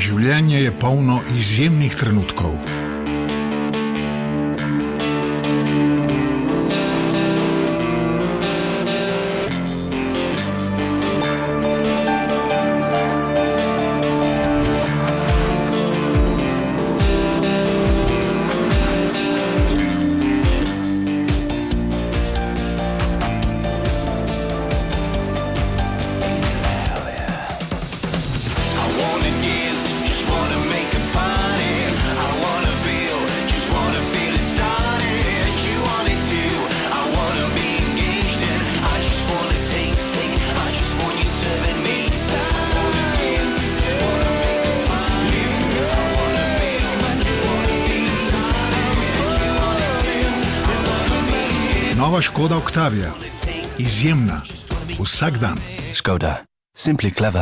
Življenje je polno izjemnih trenutkov. Nova Škoda Octavia. Izjemna. Vsak dan. Škoda. Simply clever.